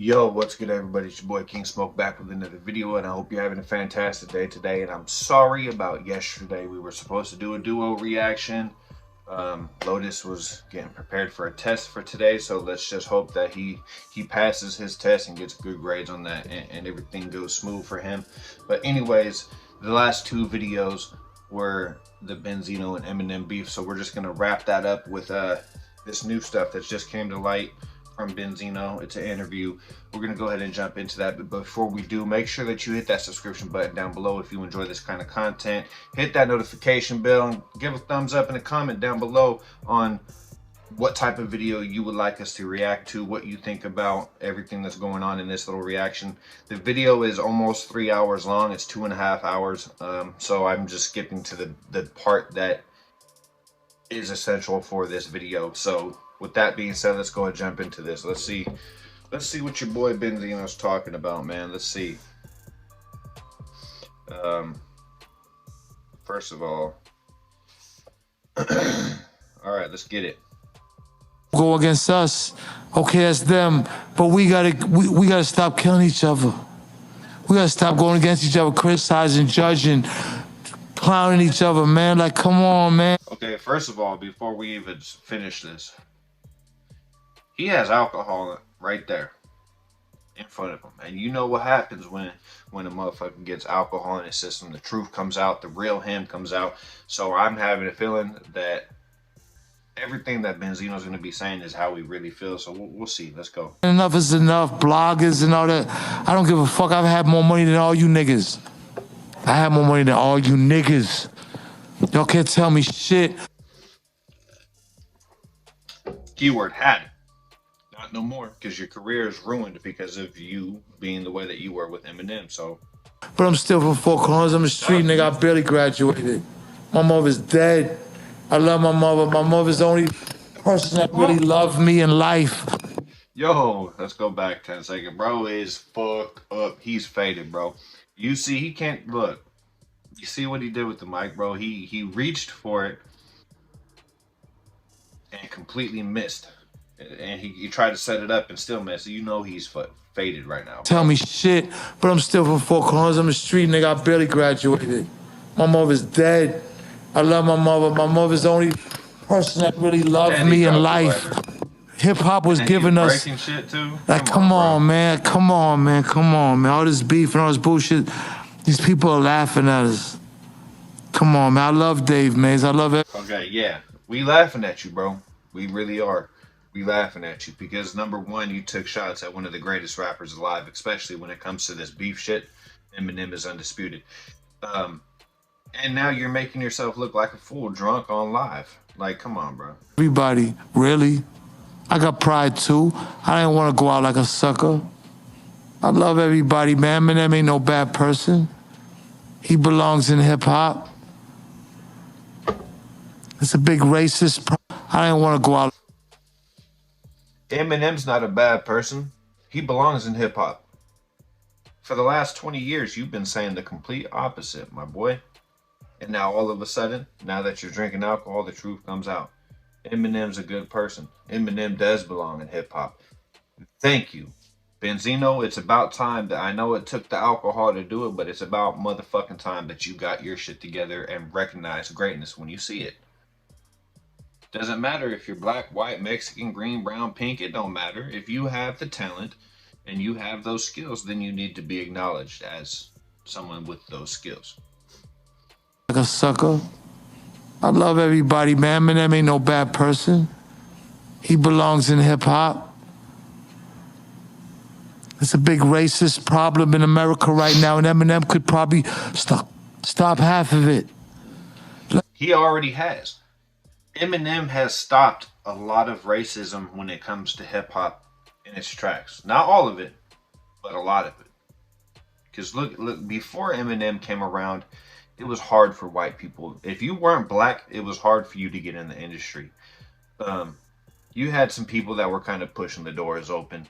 Yo, what's good, everybody? It's your boy King Smoke back with another video, and I hope you're having a fantastic day today. And I'm sorry about yesterday. We were supposed to do a duo reaction. Lotus was getting prepared for a test for today, so let's just hope that he passes his test and gets good grades on that, and everything goes smooth for him. But anyways, the last two videos were the Benzino and Eminem beef, so we're just gonna wrap that up with this new stuff that just came to light from Benzino. It's an interview. We're gonna go ahead and jump into that, but before we do, make sure that you hit that subscription button down below if you enjoy this kind of content. Hit that notification bell and give a thumbs up and a comment down below on what type of video you would like us to react to, what you think about everything that's going on in this little reaction. The video is almost 3 hours long. It's 2.5 hours, so I'm just skipping to the part that is essential for this video. So with that being said, let's go ahead and jump into this. Let's see what your boy Benzino's talking about, man. Let's see. First of all, all right, let's get it. Go against us, okay, that's them, but we gotta stop killing each other. We gotta stop going against each other, criticizing, judging, clowning each other, man. Like, come on, man. Okay, first of all, before we even finish this, he has alcohol right there in front of him, and you know what happens when a motherfucker gets alcohol in his system. The truth comes out, the real him comes out. So I'm having a feeling that everything that Benzino's going to be saying is how we really feel. So we'll see. Let's go. Enough is enough. Bloggers and all that. I don't give a fuck. I've had more money than all you niggas. I have more money than all you niggas. Y'all can't tell me shit. Keyword had. Not no more, because your career is ruined because of you being the way that you were with Eminem. So, but I'm still from Four Corners. I'm a street nigga. I barely graduated. My mother's dead. I love my mother. My mother's the only person that really loved me in life. Yo, let's go back 10 seconds. Bro is fucked up. He's faded, bro. You see, he can't look. You see what he did with the mic, bro? He reached for it and completely missed. And he tried to set it up and still missed. You know he's faded right now, bro. Tell me shit, but I'm still from Four Corners. I'm a street nigga. I barely graduated. My mother's dead. I love my mother. My mother's the only person that really loved me in life. Hip hop was giving us shit too. Like, come on, man. Come on, man. Come on, man. All this beef and all this bullshit. These people are laughing at us. Come on, man. I love Dave Mays. I love it. Okay, yeah. We laughing at you, bro. We really are. We laughing at you because, number one, you took shots at one of the greatest rappers alive, especially when it comes to this beef shit. Eminem is undisputed. And now you're making yourself look like a fool drunk on live. Like, come on, bro. Everybody, really? I got pride too. I didn't want to go out like a sucker. I love everybody, man. Eminem ain't no bad person. He belongs in hip hop. It's a big racist. I didn't want to go out. Eminem's not a bad person. He belongs in hip hop. For the last 20 years, you've been saying the complete opposite, my boy. And now all of a sudden, now that you're drinking alcohol, the truth comes out. Eminem's a good person. Eminem does belong in hip hop. Thank you. Benzino, it's about time that I know it took the alcohol to do it, but it's about motherfucking time that you got your shit together and recognize greatness when you see it. Doesn't matter if you're black, white, Mexican, green, brown, pink, it don't matter. If you have the talent and you have those skills, then you need to be acknowledged as someone with those skills. Like a sucker. I love everybody, man. Eminem ain't no bad person. He belongs in hip hop. It's a big racist problem in America right now, and Eminem could probably stop half of it. He already has. Eminem has stopped a lot of racism when it comes to hip hop in its tracks. Not all of it, but a lot of it. Because look, before Eminem came around, it was hard for white people. If you weren't black, it was hard for you to get in the industry. You had some people that were kind of pushing the doors open,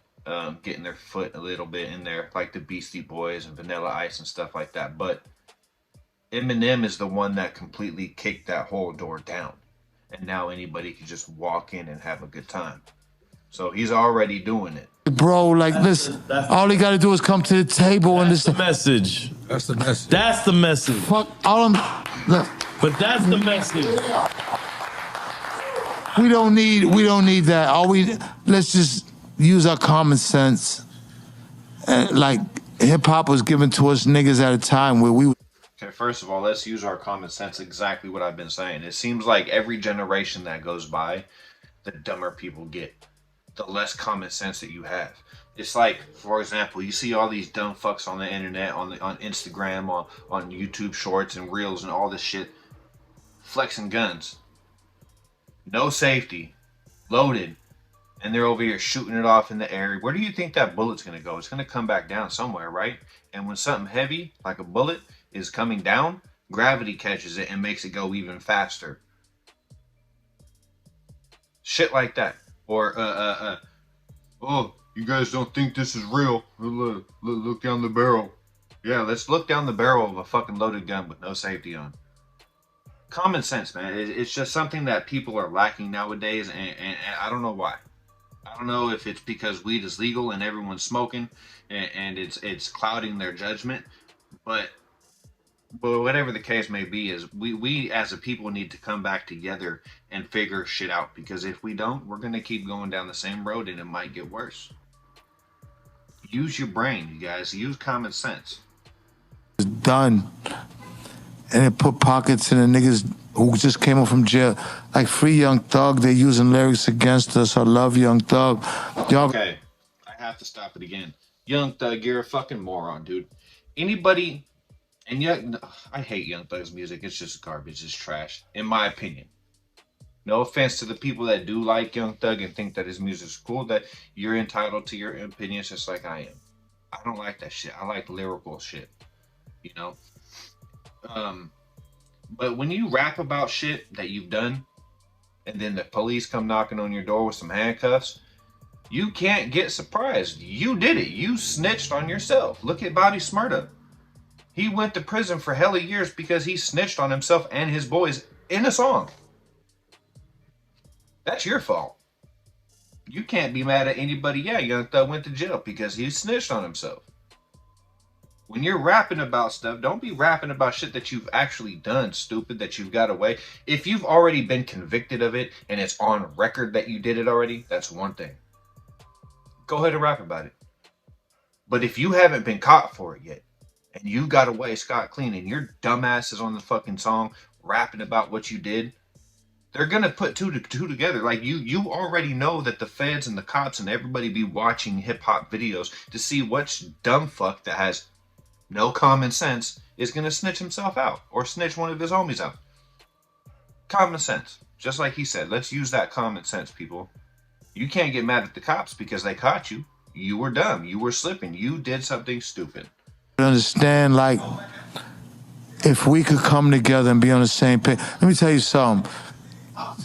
getting their foot a little bit in there, like the Beastie Boys and Vanilla Ice and stuff like that. But Eminem is the one that completely kicked that whole door down. And now anybody can just walk in and have a good time. So he's already doing it. Bro, like, listen, all he got to do is come to the table and listen. Message. That's the message. That's the message. Fuck, all I'm, look, But that's the message. we don't need that. Let's just use our common sense. And like, hip hop was given to us niggas at a time where we. Okay, first of all, let's use our common sense. Exactly what I've been saying. It seems like every generation that goes by, the dumber people get, the less common sense that you have. It's like, for example, you see all these dumb fucks on the internet, on Instagram, on YouTube Shorts and Reels and all this shit, flexing guns, no safety, loaded, and they're over here shooting it off in the air. Where do you think that bullet's gonna go? It's gonna come back down somewhere, right? And when something heavy, like a bullet, is coming down, gravity catches it and makes it go even faster. Shit like that. Or, oh, you guys don't think this is real? Look down the barrel. Yeah, let's look down the barrel of a fucking loaded gun with no safety on. Common sense, man. It's just something that people are lacking nowadays, and I don't know why. I don't know if it's because weed is legal and everyone's smoking, and it's clouding their judgment, but whatever the case may be, is we as a people need to come back together and figure shit out, because if we don't, we're gonna keep going down the same road and it might get worse. Use your brain, you guys. Use common sense. Done. And it put pockets in the niggas who just came up from jail. Like, free Young Thug, they're using lyrics against us. I love Young Thug. Y'all. Okay, I have to stop it again. Young Thug, you're a fucking moron, dude. Anybody, and yet, I hate Young Thug's music. It's just garbage. It's trash, in my opinion. No offense to the people that do like Young Thug and think that his music's cool, that you're entitled to your opinions just like I am. I don't like that shit. I like lyrical shit, you know? But when you rap about shit that you've done, and then the police come knocking on your door with some handcuffs, you can't get surprised. You did it. You snitched on yourself. Look at Bobby Smurda. He went to prison for hella years because he snitched on himself and his boys in a song. That's your fault. You can't be mad at anybody. Yeah, Young Thug went to jail because he snitched on himself. When you're rapping about stuff, don't be rapping about shit that you've actually done, stupid, that you've got away. If you've already been convicted of it and it's on record that you did it already, that's one thing. Go ahead and rap about it. But if you haven't been caught for it yet, and you got away scot clean, and your dumbass is on the fucking song rapping about what you did, they're gonna put two together. Like, you already know that the feds and the cops and everybody be watching hip hop videos to see which dumb fuck that has no common sense is gonna snitch himself out or snitch one of his homies out. Common sense. Just like he said, let's use that common sense, people. You can't get mad at the cops because they caught you. You were dumb. You were slipping. You did something stupid. Understand, like, if we could come together and be on the same page. Let me tell you something.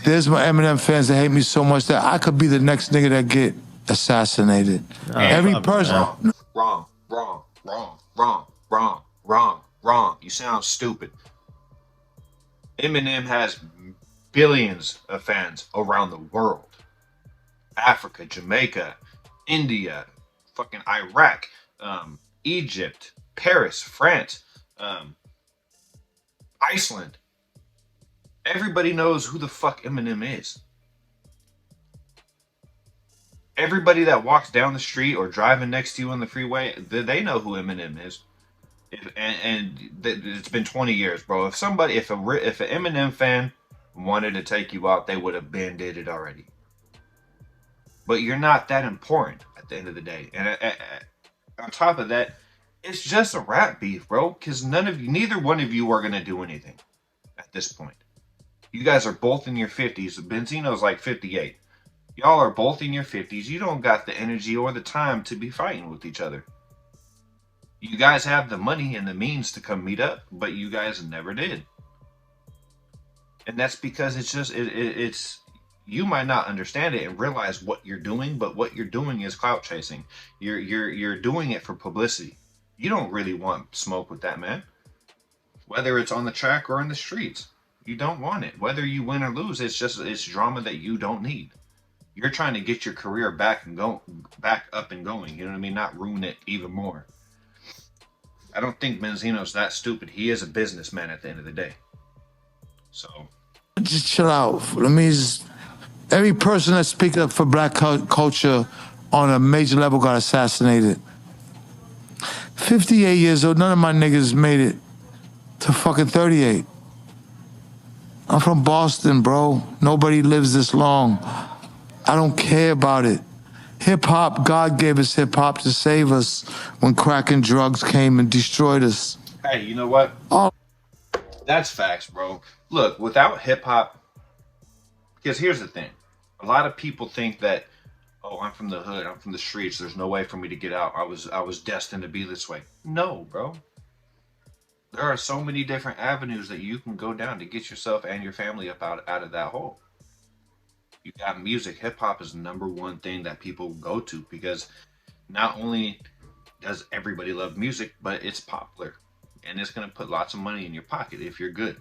There's my Eminem fans that hate me so much that I could be the next nigga that get assassinated. Every person. Wrong, wrong, wrong, wrong, wrong, wrong, wrong. You sound stupid. Eminem has billions of fans around the world. Africa, Jamaica, India, fucking Iraq, Egypt, Paris, France, Iceland. Everybody knows who the fuck Eminem is. Everybody that walks down the street or driving next to you on the freeway, they know who Eminem is. It's been 20 years, bro. If an Eminem fan wanted to take you out, they would have been did it already. But you're not that important at the end of the day. And on top of that, it's just a rap beef, bro. Because neither one of you are gonna do anything at this point. You guys are both in your 50s. Benzino's like 58. Y'all are both in your 50s. You don't got the energy or the time to be fighting with each other. You guys have the money and the means to come meet up, but you guys never did. And that's because it's you might not understand it and realize what you're doing, but what you're doing is clout chasing. You're doing it for publicity. You don't really want smoke with that man. Whether it's on the track or in the streets. You don't want it. Whether you win or lose, it's drama that you don't need. You're trying to get your career back up and going. You know what I mean? Not ruin it even more. I don't think Benzino's that stupid. He is a businessman at the end of the day. So Just chill out. Let me just, every person that speaks up for black culture on a major level got assassinated. 58 years old, none of my niggas made it to fucking 38. I'm from Boston, bro. Nobody lives this long. I don't care about it. Hip hop, God gave us hip hop to save us when crack and drugs came and destroyed us. hey, you know what? Oh, That's facts, bro. Look, without hip hop, because here's the thing. A lot of people think that, oh, I'm from the hood, I'm from the streets, there's no way for me to get out. I was destined to be this way. No, bro. There are so many different avenues that you can go down to get yourself and your family up out of that hole. You got music. Hip hop is the number one thing that people go to because not only does everybody love music, but it's popular. And it's gonna put lots of money in your pocket if you're good.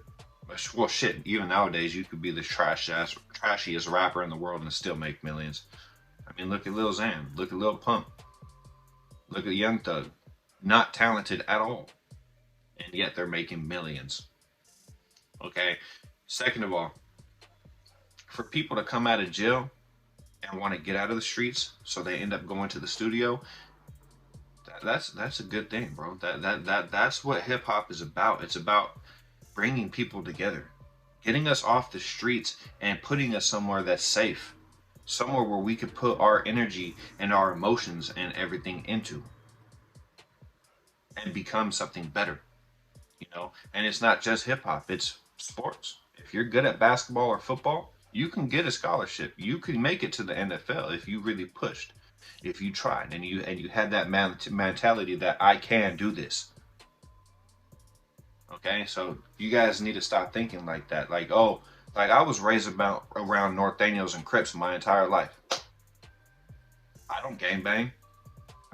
Well, shit. Even nowadays, you could be the trashiest rapper in the world and still make millions. I mean, look at Lil Xan. Look at Lil Pump. Look at Young Thug. Not talented at all, and yet they're making millions. Okay. Second of all, for people to come out of jail and want to get out of the streets, so they end up going to the studio. That's a good thing, bro. That's what hip hop is about. It's about bringing people together, getting us off the streets and putting us somewhere that's safe, somewhere where we could put our energy and our emotions and everything into and become something better, you know? And it's not just hip hop, it's sports. If you're good at basketball or football, you can get a scholarship. You can make it to the NFL if you really pushed, if you tried and you had that mentality that I can do this. Okay, so you guys need to stop thinking like that. Like, oh, like I was raised around North Daniels and Crips my entire life. I don't gangbang.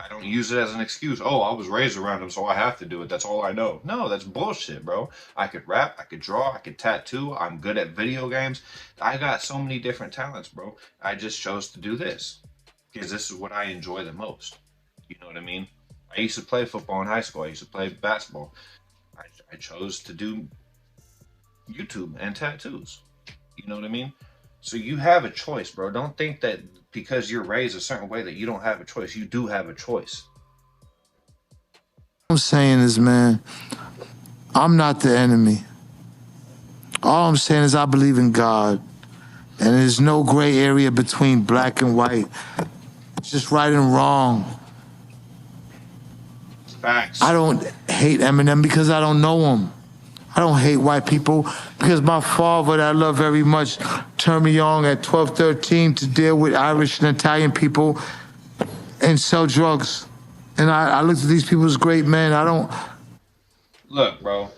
I don't use it as an excuse. Oh, I was raised around them, so I have to do it. That's all I know. No, that's bullshit, bro. I could rap, I could draw, I could tattoo. I'm good at video games. I got so many different talents, bro. I just chose to do this because this is what I enjoy the most. You know what I mean? I used to play football in high school. I used to play basketball. I chose to do YouTube and tattoos. You know what I mean? So you have a choice, bro. Don't think that because you're raised a certain way that you don't have a choice. You do have a choice. what I'm saying is, man, I'm not the enemy. All I'm saying is I believe in God. And there's no gray area between black and white. It's just right and wrong. Facts. I don't hate Eminem because I don't know him. I don't hate white people because my father, that I love very much, turned me on at 12, 13 to deal with Irish and Italian people and sell drugs. And I looked at these people as great men. I don't. Look, bro.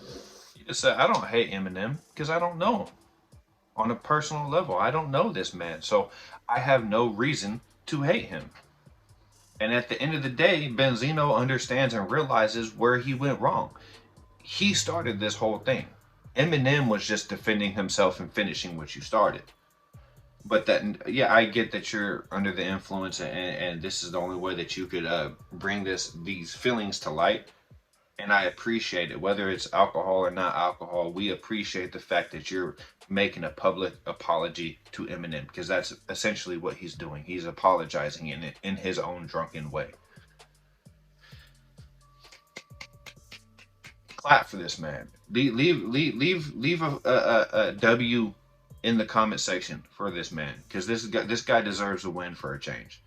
You just said I don't hate Eminem because I don't know him on a personal level. I don't know this man, so I have no reason to hate him. And at the end of the day, Benzino understands and realizes where he went wrong. He started this whole thing. Eminem was just defending himself and finishing what you started. But that, yeah, I get that you're under the influence, and this is the only way that you could bring these feelings to light. And I appreciate it, whether it's alcohol or not alcohol. We appreciate the fact that you're making a public apology to Eminem because that's essentially what he's doing. He's apologizing in his own drunken way. Clap for this man. Leave a W in the comment section for this man because this guy deserves a win for a change.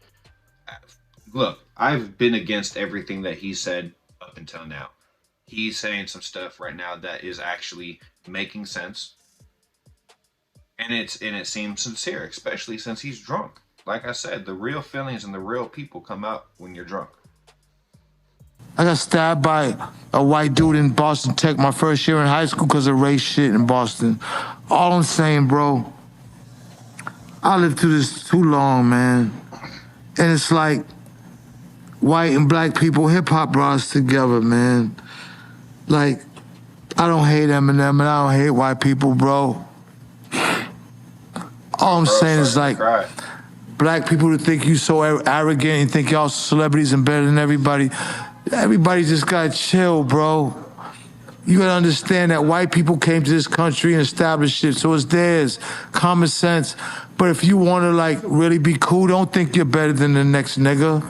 Look, I've been against everything that he said up until now. He's saying some stuff right now that is actually making sense, and it seems sincere, especially since he's drunk. Like I said, the real feelings and the real people come out when you're drunk. I got stabbed by a white dude in Boston Tech my first year in high school because of race shit in Boston. All I'm saying, bro, I lived through this too long, man. And it's like white and black people, hip hop brought us together, man. Like, I don't hate Eminem and I don't hate white people, bro. All I'm saying is like, black people to think you so arrogant and think y'all celebrities and better than everybody. Everybody just gotta chill, bro. You gotta understand that white people came to this country and established it, so it's theirs. Common sense. But if you wanna like really be cool, don't think you're better than the next nigga.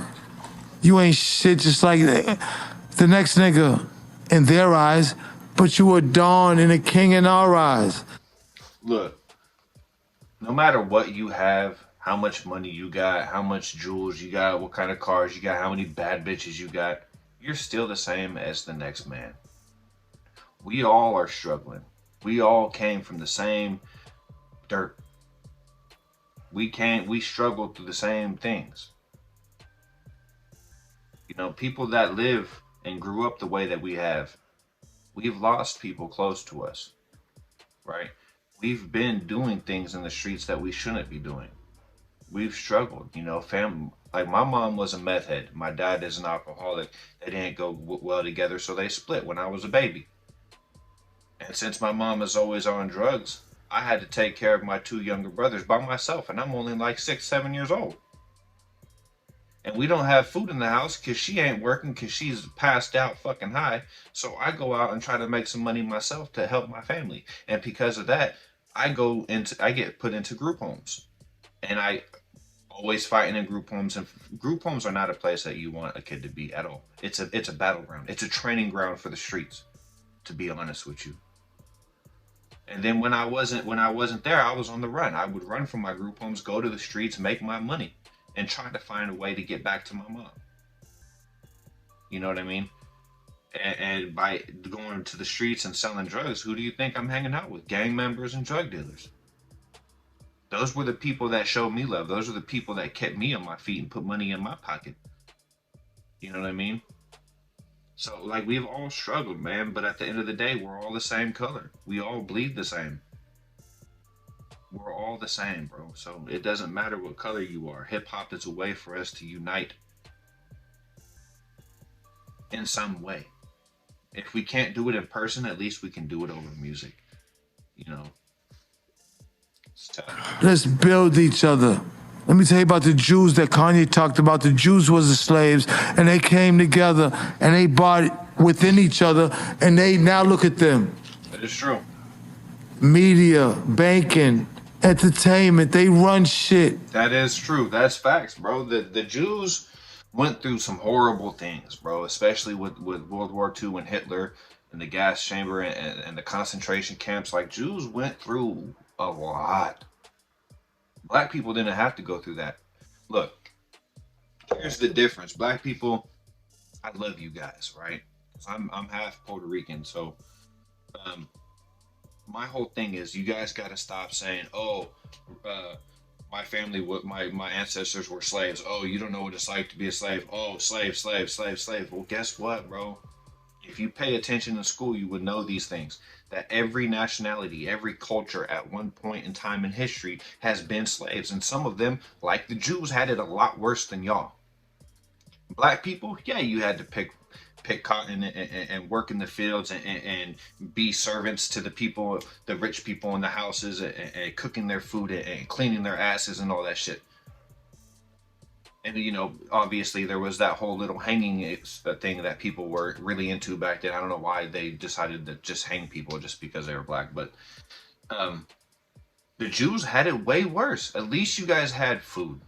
You ain't shit just like the next nigga in their eyes, but you a don and a king in our eyes. Look, no matter what you have, how much money you got, how much jewels you got, what kind of cars you got, how many bad bitches you got, you're still the same as the next man. We all are struggling. We all came from the same dirt. We struggle through the same things. You know, people that live and grew up the way that we have, we've lost people close to us, right? We've been doing things in the streets that we shouldn't be doing. We've struggled, you know, like my mom was a meth head. My dad is an alcoholic. They didn't go well together, so they split when I was a baby. And since my mom is always on drugs, I had to take care of my two younger brothers by myself, and I'm only like 6, 7 years old. And we don't have food in the house because she ain't working because she's passed out fucking high. So I go out and try to make some money myself to help my family. And because of that, I get put into group homes. And I always fighting in group homes. And group homes are not a place that you want a kid to be at all. It's a battleground. It's a training ground for the streets, to be honest with you. And then when I wasn't there, I was on the run. I would run from my group homes, go to the streets, make my money, and try to find a way to get back to my mom. You know what I mean? And by going to the streets and selling drugs, who do you think I'm hanging out with? Gang members and drug dealers. Those were the people that showed me love. Those are the people that kept me on my feet and put money in my pocket. You know what I mean? So, like, we've all struggled, man, but at the end of the day, we're all the same color. We all bleed the same. We're all the same, bro. So it doesn't matter what color you are. Hip hop is a way for us to unite in some way. If we can't do it in person, at least we can do it over music. You know, it's tough. Let's build each other. Let me tell you about the Jews that Kanye talked about. The Jews was the slaves, and they came together, and they bought within each other, and they now look at them. That is true. Media, banking, entertainment, they run shit. That is true. That's facts, bro. The Jews went through some horrible things, bro, especially with World War II and Hitler and the gas chamber and the concentration camps. Like, Jews went through a lot. Black people didn't have to go through that. Look, here's the difference. Black people, I love you guys, right? I'm half Puerto Rican, so my whole thing is you guys got to stop saying, oh, my family, my ancestors were slaves. Oh, you don't know what it's like to be a slave. Oh, slave, slave, slave, slave. Well, guess what, bro? If you pay attention in school, you would know these things. That every nationality, every culture at one point in time in history has been slaves. And some of them, like the Jews, had it a lot worse than y'all. Black people, yeah, you had to pick cotton and work in the fields and be servants to the people, the rich people in the houses, and cooking their food and cleaning their asses and all that shit. And, you know, obviously there was that whole little hanging thing that people were really into back then. I don't know why they decided to just hang people just because they were black. But the Jews had it way worse. At least you guys had food.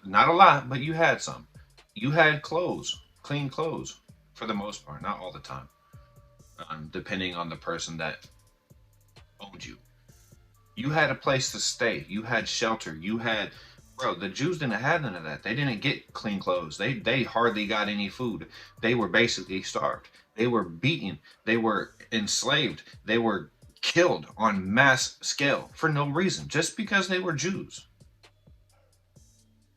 Not a lot, but you had some. You had clothes, clean clothes, for the most part. Not all the time. Depending on the person that owned you. You had a place to stay. You had shelter. You had... Bro, the Jews didn't have none of that. They didn't get clean clothes. They hardly got any food. They were basically starved. They were beaten. They were enslaved. They were killed on mass scale for no reason, just because they were Jews.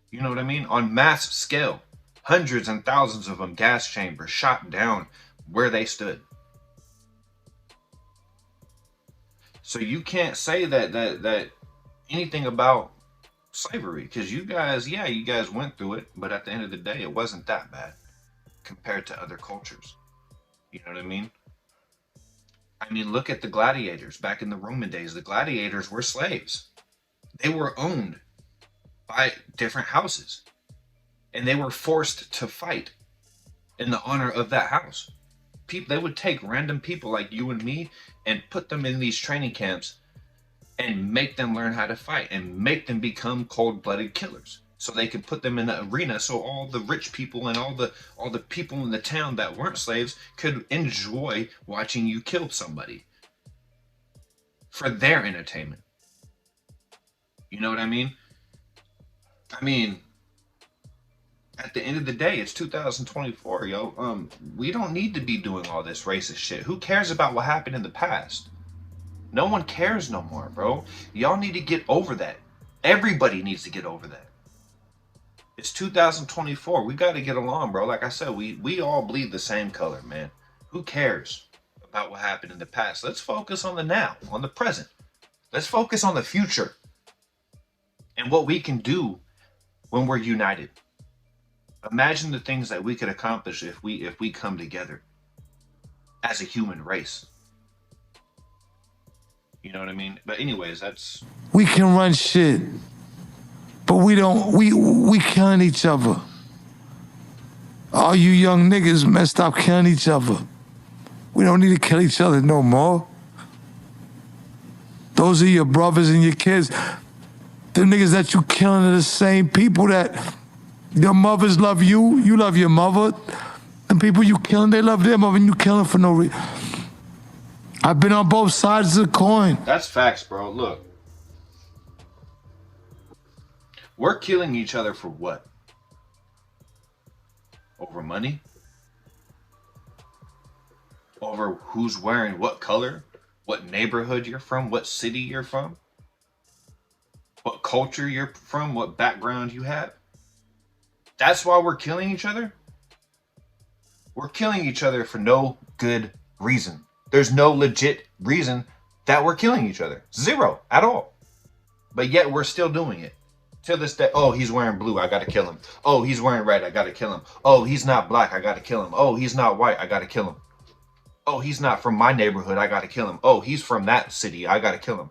You know what I mean? On mass scale. Hundreds and thousands of them, gas chambers, shot down where they stood. So you can't say that anything about slavery, because you guys went through it, but at the end of the day, it wasn't that bad compared to other cultures. You know what I mean? I mean, look at the gladiators back in the Roman days. The gladiators were slaves. They were owned. by different houses. And they were forced to fight in the honor of that house. People, they would take random people like you and me and put them in these training camps and make them learn how to fight and make them become cold-blooded killers, so they could put them in the arena, so all the rich people and all the people in the town that weren't slaves could enjoy watching you kill somebody for their entertainment. You know what I mean? I mean, at the end of the day, it's 2024, yo. We don't need to be doing all this racist shit. Who cares about what happened in the past? No one cares no more, bro. Y'all need to get over that. Everybody needs to get over that. It's 2024. We got to get along, bro. Like I said, we all bleed the same color, man. Who cares about what happened in the past? Let's focus on the now, on the present. Let's focus on the future and what we can do when we're united. Imagine the things that we could accomplish if we come together as a human race. You know what I mean? But anyways, that's... We can run shit, but we don't, we killing each other. All you young niggas, man, stop killing each other. We don't need to kill each other no more. Those are your brothers and your kids. The niggas that you killing are the same people that your mothers love you, you love your mother. The people you killing, they love their mother, and you killing for no reason. I've been on both sides of the coin. That's facts, bro. Look. We're killing each other for what? Over money? Over who's wearing what color? What neighborhood you're from? What city you're from? What culture you're from? What background you have? That's why we're killing each other? We're killing each other for no good reason. There's no legit reason that we're killing each other. Zero at all. But yet we're still doing it. Till this day, oh, he's wearing blue, I gotta kill him. Oh, he's wearing red, I gotta kill him. Oh, he's not black, I gotta kill him. Oh, he's not white, I gotta kill him. Oh, he's not from my neighborhood, I gotta kill him. Oh, he's from that city, I gotta kill him.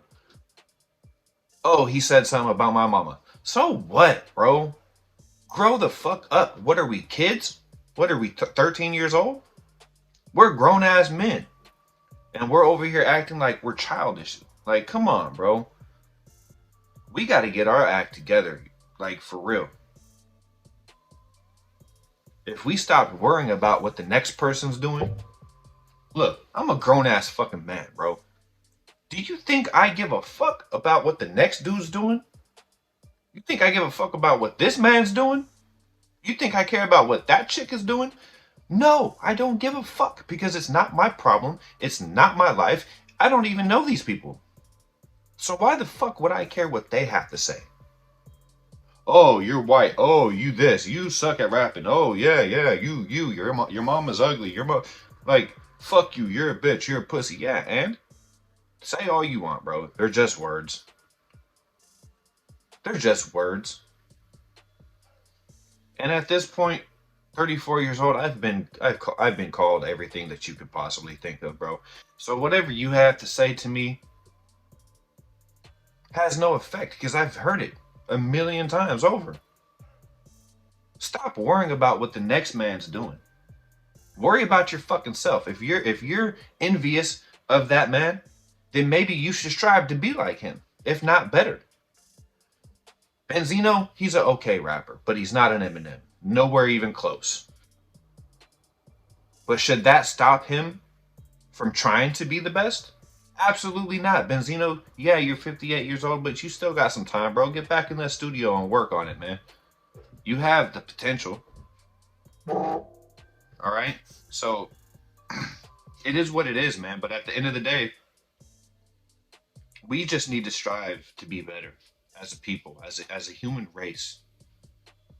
Oh, he said something about my mama. So what, bro? Grow the fuck up. What are we, kids? What are we, 13 years old? We're grown-ass men. And we're over here acting like we're childish. Like, come on, bro. We got to get our act together. Like, for real. If we stop worrying about what the next person's doing. Look, I'm a grown-ass fucking man, bro. Do you think I give a fuck about what the next dude's doing? You think I give a fuck about what this man's doing? You think I care about what that chick is doing? No, I don't give a fuck, because it's not my problem. It's not my life. I don't even know these people. So why the fuck would I care what they have to say? Oh, you're white. Oh, you this. You suck at rapping. Oh, yeah. Your mom is ugly. Like, fuck you. You're a bitch. You're a pussy. Yeah, and? Say all you want, bro. They're just words. They're just words. And at this point, 34 years old, I've been called everything that you could possibly think of, bro. So whatever you have to say to me has no effect, because I've heard it a million times over. Stop worrying about what the next man's doing. Worry about your fucking self. If you're envious of that man, then maybe you should strive to be like him, if not better. Benzino, he's an okay rapper, but he's not an Eminem. Nowhere even close. But should that stop him from trying to be the best? Absolutely not. Benzino, yeah, you're 58 years old, but you still got some time, bro. Get back in that studio and work on it, man. You have the potential. All right? So, it is what it is, man. But at the end of the day, we just need to strive to be better as a people, as a human race.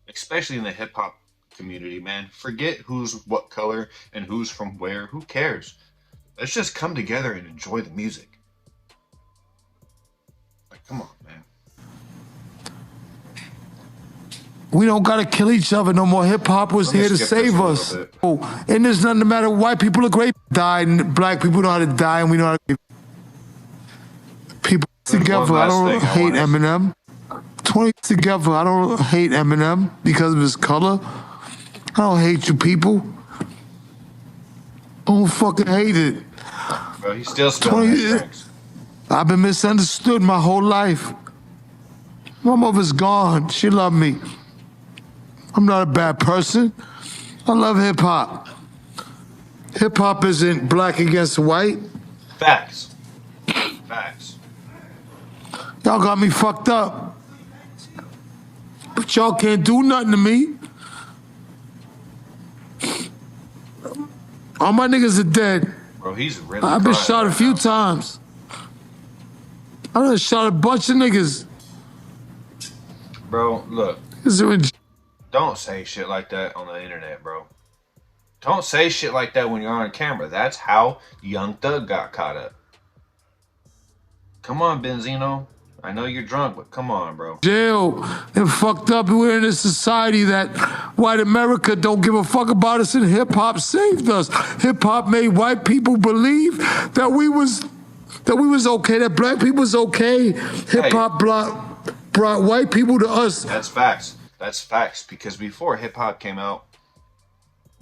Especially in the hip-hop community, man. Forget who's what color and who's from where. Who cares? Let's just come together and enjoy the music. Like, come on, man. We don't gotta kill each other no more. Hip-hop was here to save us. Oh, and there's nothing, no matter, white people are great. Die, and black people know how to die, and we know how to people together. I don't hate Eminem. 20 together. I don't hate Eminem because of his color. I don't hate you people. I don't fucking hate it. Bro, he's still spilling his drinks. I've been misunderstood my whole life. My mother's gone. She loved me. I'm not a bad person. I love hip hop. Hip hop isn't black against white. Facts. Facts. Y'all got me fucked up. But y'all can't do nothing to me. All my niggas are dead. Bro, he's really I've been shot a few times. I done shot a bunch of niggas. Bro, look. Don't say shit like that on the internet, bro. Don't say shit like that when you're on camera. That's how Young Thug got caught up. Come on, Benzino. I know you're drunk, but come on, bro. Jail and fucked up. We're in a society that white America don't give a fuck about us, and hip hop saved us. Hip hop made white people believe that we was okay, that black people was okay. Hip hop brought white people to us. That's facts. That's facts. Because before hip hop came out,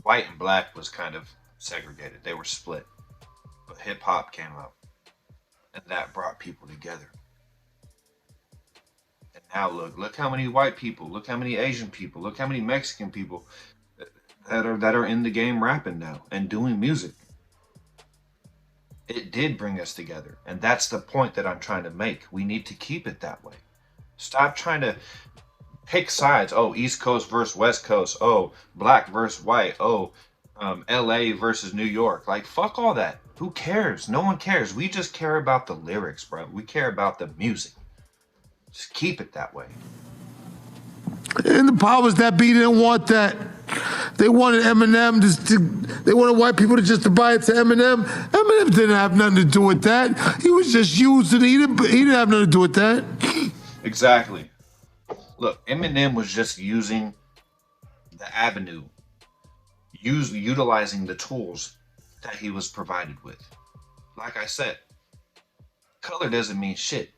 white and black was kind of segregated. They were split. But hip hop came out, and that brought people together. And now look how many white people, look how many Asian people, look how many Mexican people that are in the game rapping now and doing music. It did bring us together, and that's the point that I'm trying to make. We need to keep it that way. Stop trying to pick sides. Oh, East Coast versus West Coast. Oh, black versus white. Oh, LA versus New York. Like, fuck all that. Who cares? No one cares. We just care about the lyrics, bro. We care about the music. Just keep it that way. And the powers that be didn't want that. They wanted Eminem they wanted white people to buy it to Eminem. Eminem didn't have nothing to do with that. He was just used, and he didn't have nothing to do with that. Exactly. Look, Eminem was just using the avenue, utilizing the tools that he was provided with. Like I said, color doesn't mean shit.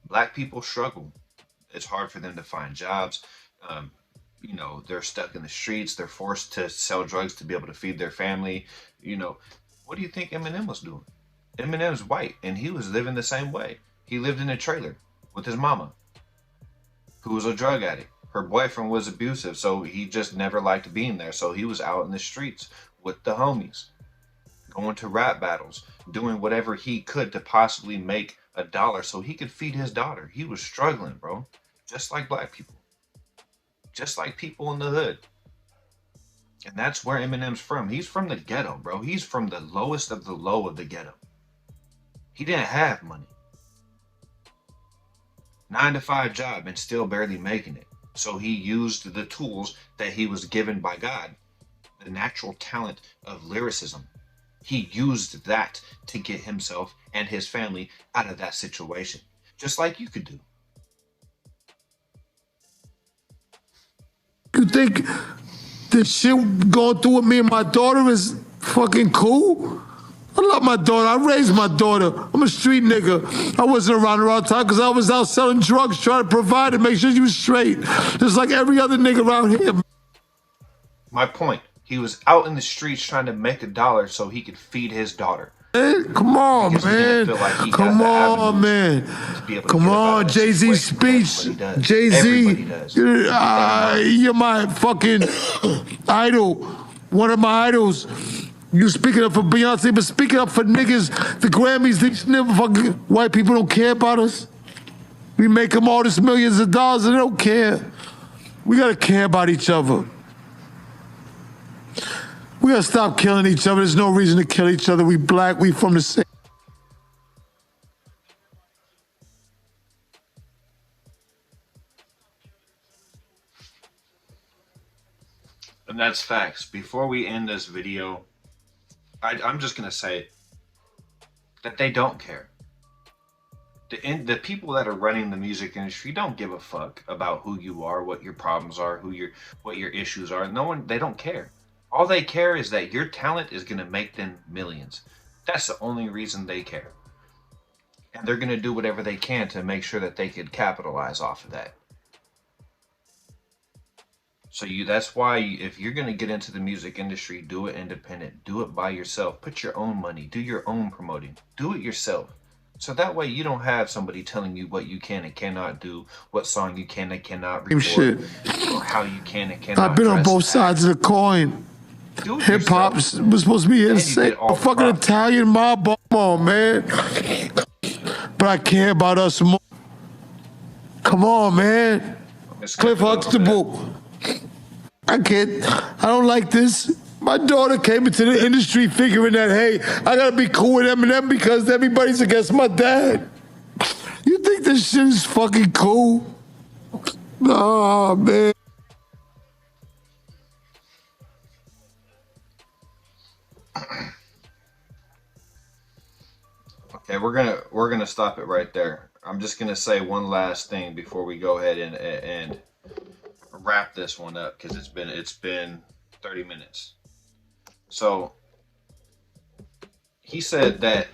Black people struggle. It's hard for them to find jobs. You know, they're stuck in the streets. They're forced to sell drugs to be able to feed their family. You know, what do you think Eminem was doing? Eminem's white, and he was living the same way. He lived in a trailer with his mama, who was a drug addict. Her boyfriend was abusive, so he just never liked being there. So he was out in the streets with the homies, going to rap battles, doing whatever he could to possibly make $1 so he could feed his daughter. He was struggling, bro. Just like black people. Just like people in the hood. And that's where Eminem's from. He's from the ghetto, bro. He's from the lowest of the low of the ghetto. He didn't have money. 9-to-5 job and still barely making it. So he used the tools that he was given by God. The natural talent of lyricism. He used that to get himself and his family out of that situation. Just like you could do. You think this shit going through with me and my daughter is fucking cool? I love my daughter. I raised my daughter. I'm a street nigga. I wasn't around her all the time because I was out selling drugs, trying to provide and make sure she was straight. Just like every other nigga around here. My point. He was out in the streets trying to make $1 so he could feed his daughter. Come on, man. Like come on, man. Come on, Jay-Z's speech. Jay-Z, you're my fucking idol. One of my idols. You speaking up for Beyonce, but speaking up for niggas, the Grammys, these never fucking white people don't care about us. We make them all this millions of dollars and they don't care. We gotta care about each other. We gotta stop killing each other. There's no reason to kill each other. We black, we from the same. And that's facts. Before we end this video, I'm just gonna say that they don't care. The people that are running the music industry don't give a fuck about who you are, what your problems are, what your issues are. They don't care. All they care is that your talent is going to make them millions. That's the only reason they care. And they're going to do whatever they can to make sure that they could capitalize off of that. So that's why if you're gonna get into the music industry, do it independent, do it by yourself, put your own money, do your own promoting, do it yourself. So that way you don't have somebody telling you what you can and cannot do, what song you can and cannot record, Shit. or how you can and I've cannot been on dress both and act. sides of the coin. Do it Hip hop yourself, was supposed to be and you insane. get all A the fucking props. Italian mob, come on, man. But I care about us more. Come on, man. I'm gonna Cliff skip it a little bit. Huxtable. I can't. I don't like this. My daughter came into the industry figuring that, hey, I gotta be cool with Eminem because everybody's against my dad. You think this shit is fucking cool? Nah, man. Okay, we're gonna stop it right there. I'm just gonna say one last thing before we go ahead and wrap this one up because it's been 30 minutes. So he said that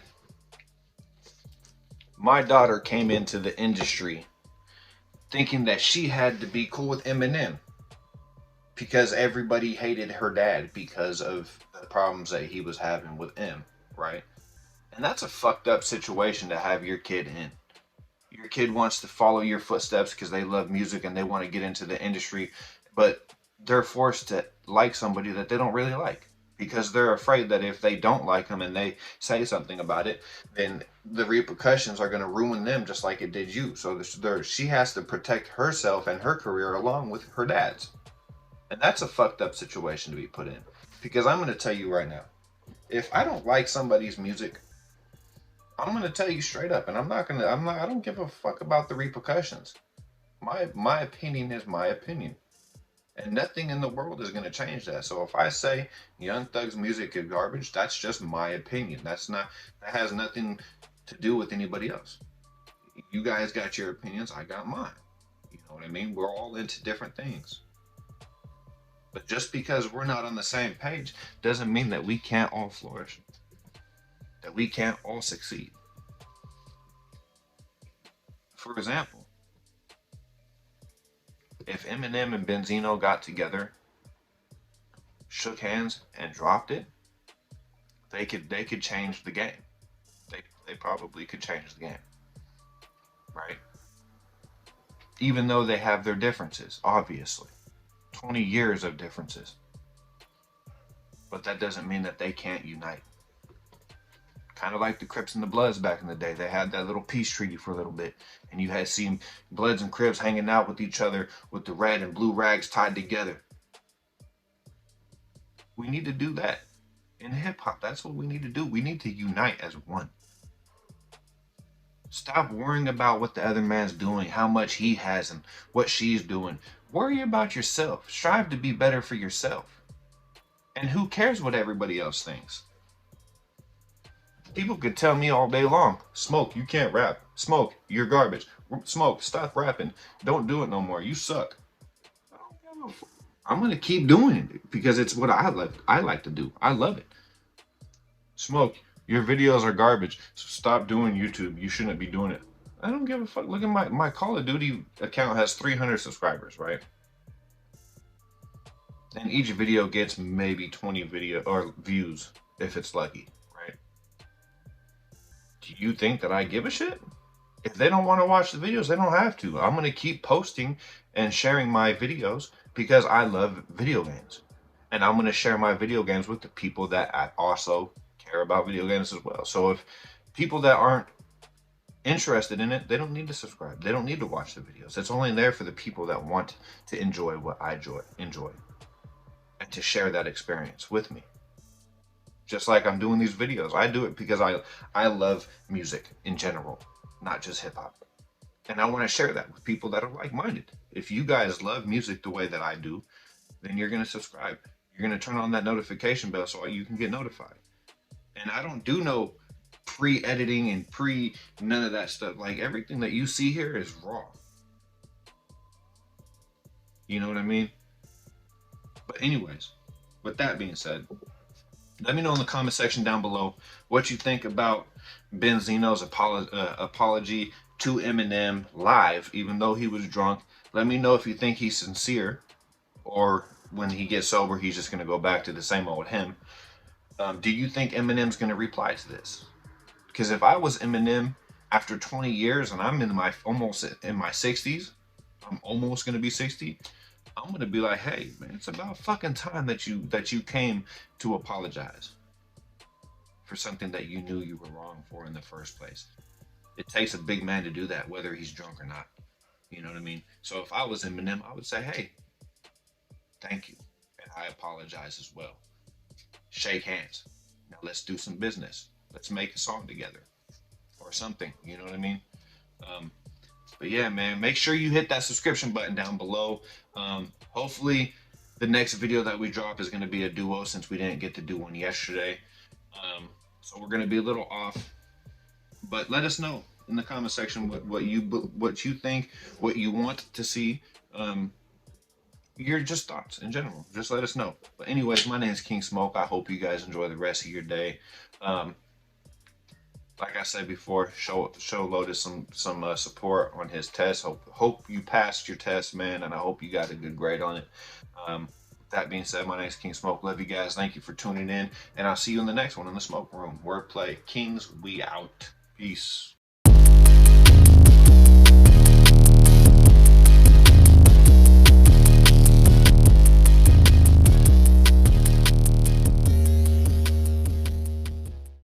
my daughter came into the industry thinking that she had to be cool with Eminem because everybody hated her dad because of the problems that he was having with M, right? And that's a fucked up situation to have your kid in. Your kid wants to follow your footsteps because they love music and they want to get into the industry, but they're forced to like somebody that they don't really like because they're afraid that if they don't like them and they say something about it, then the repercussions are going to ruin them just like it did you. So she has to protect herself and her career along with her dad's. And that's a fucked up situation to be put in. Because I'm going to tell you right now, if I don't like somebody's music, I'm gonna tell you straight up, and I don't give a fuck about the repercussions. My opinion is my opinion, and nothing in the world is gonna change that. So if I say Young Thug's music is garbage, that's just my opinion. That has nothing to do with anybody else. You guys got your opinions, I got mine. You know what I mean? We're all into different things. But just because we're not on the same page doesn't mean that we can't all flourish, that we can't all succeed. For example, if Eminem and Benzino got together, shook hands, and dropped it, they could change the game. They probably could change the game, right? Even though they have their differences, obviously, 20 years of differences, but that doesn't mean that they can't unite. Kind of like the Crips and the Bloods back in the day. They had that little peace treaty for a little bit. And you had seen Bloods and Crips hanging out with each other with the red and blue rags tied together. We need to do that in hip hop. That's what we need to do. We need to unite as one. Stop worrying about what the other man's doing, how much he has, and what she's doing. Worry about yourself. Strive to be better for yourself. And who cares what everybody else thinks? People could tell me all day long, Smoke, you can't rap. Smoke, you're garbage. Smoke, stop rapping. Don't do it no more. You suck. I'm gonna keep doing it because it's what I like to do. I love it. Smoke, your videos are garbage. So stop doing YouTube. You shouldn't be doing it. I don't give a fuck. Look at my Call of Duty account has 300 subscribers, right? And each video gets maybe 20 video or views if it's lucky. Do you think that I give a shit? If they don't want to watch the videos, they don't have to. I'm going to keep posting and sharing my videos because I love video games. And I'm going to share my video games with the people that I also care about video games as well. So if people that aren't interested in it, they don't need to subscribe. They don't need to watch the videos. It's only there for the people that want to enjoy what I enjoy and to share that experience with me. Just like I'm doing these videos. I do it because I love music in general, not just hip hop. And I want to share that with people that are like-minded. If you guys love music the way that I do, then you're going to subscribe. You're going to turn on that notification bell so you can get notified. And I don't do no pre-editing and none of that stuff. Like everything that you see here is raw. You know what I mean? But anyways, with that being said, let me know in the comment section down below what you think about Benzino's apology to Eminem live, even though he was drunk. Let me know if you think he's sincere. or when he gets sober, he's just gonna go back to the same old him. Do you think Eminem's gonna reply to this? Because if I was Eminem after 20 years and I'm in my almost in my 60s, I'm almost gonna be 60. I'm gonna be like, hey man, it's about fucking time that you came to apologize for something that you knew you were wrong for in the first place. It takes a big man to do that, whether he's drunk or not. You know what I mean? So if I was Eminem, I would say, hey, thank you. And I apologize as well. Shake hands. Now let's do some business. Let's make a song together or something. You know what I mean? Um, but yeah, man, make sure you hit that subscription button down below. Hopefully, the next video that we drop is going to be a duo since we didn't get to do one yesterday. So we're going to be a little off. But let us know in the comment section what you think, what you want to see. Your just thoughts in general. Just let us know. But anyways, my name is King Smoke. I hope you guys enjoy the rest of your day. Like I said before, show Lotus some support on his test. Hope you passed your test, man, and I hope you got a good grade on it. That being said, my name is King Smoke. Love you guys. Thank you for tuning in, and I'll see you in the next one in the smoke room. Wordplay Kings, we out. Peace.